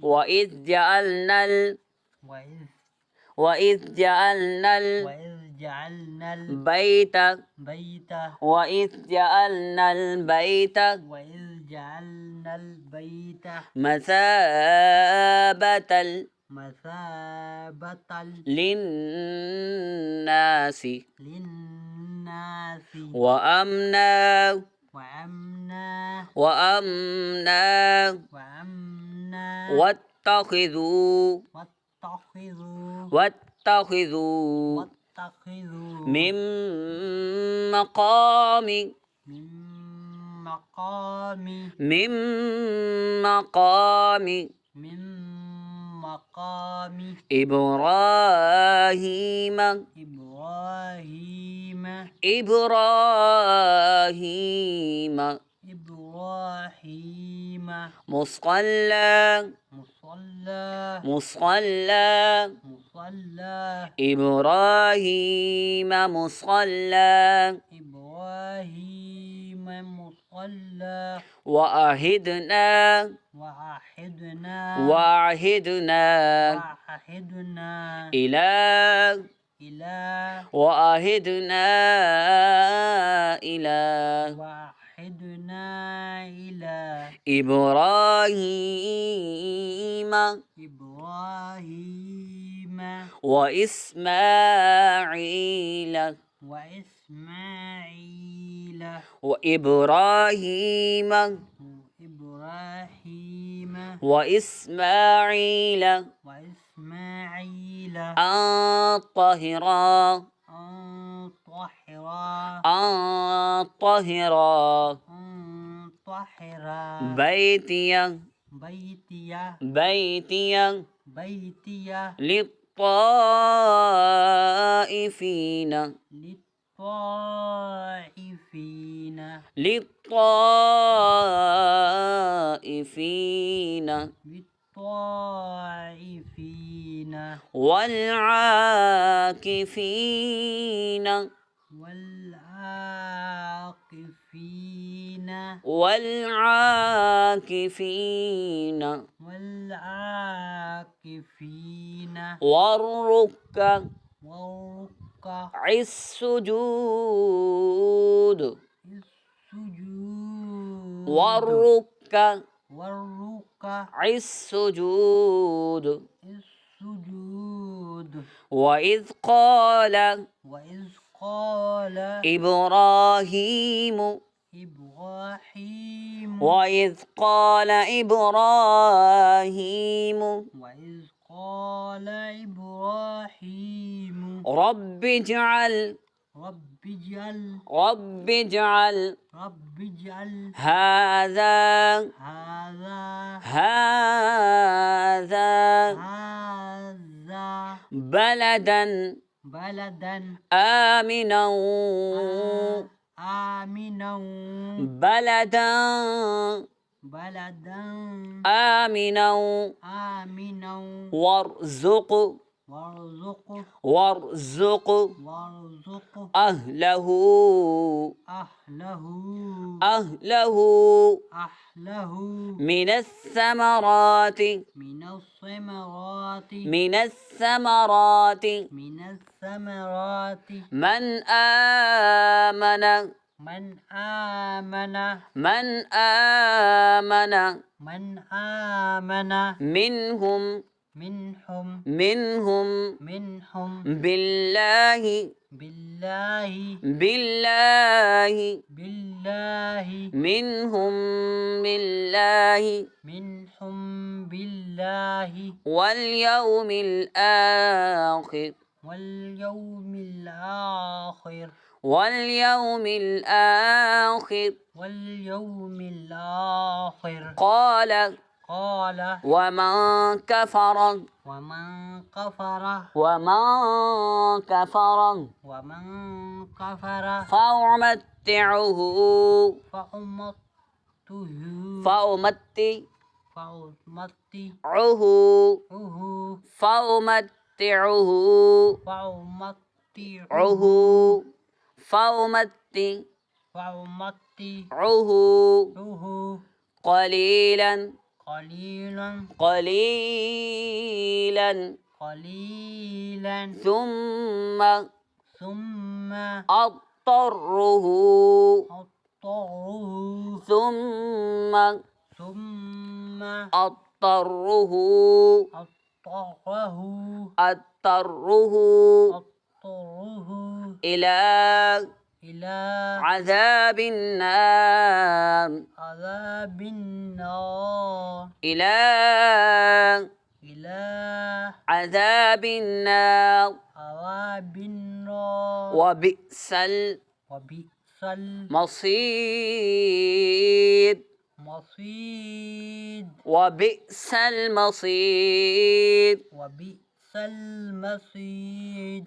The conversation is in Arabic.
وإذ جعلنا وإذ وإذ جعلنا جعلنا البيت البيت وإذ جعلنا البيت وإذ جعلنا البيت مثابة مثابة للناس للناس وأمنا وأمنا وأمنا وأمنا واتخذوا واتخذوا من مقام من مقام من مقام من مقام إبراهيم إبراهيم إبراهيم إبراهيم مصلى مصلى مصلى مصلى إبراهيم مصلى إبراهيم مصلى وعهدنا وعهدنا وعهدنا وعهدنا إلى وعهدنا إلى وعهدنا إلى إبراهيم إبراهيم وإسماعيل وإسماعيل وإبراهيم إبراهيم وإسماعيل وإسماعيل أن طهرا أن طهرا أن طهرا أن طهرا بيتي بيتي للطائفين والعاكفين والركع السجود والركع السجود وإذ قال إبراهيم وإذ قال إبراهيم رب اجعل هذا بلدا آمنا بلدا آمنا وارزق أهله من الثمرات من آمن منهم بالله منهم بالله واليوم الآخر قال ومن كفر فأمتعه قليلا قليلا قليلا قليلا ثم ثم أضطره أضطره ثم ثم أضطره أضطره إلى إلى عذاب النار عذاب النار إلى إلى عذاب النار عذاب النار وبئس وبئس المصير المصير وبئس المصير وبئس المصير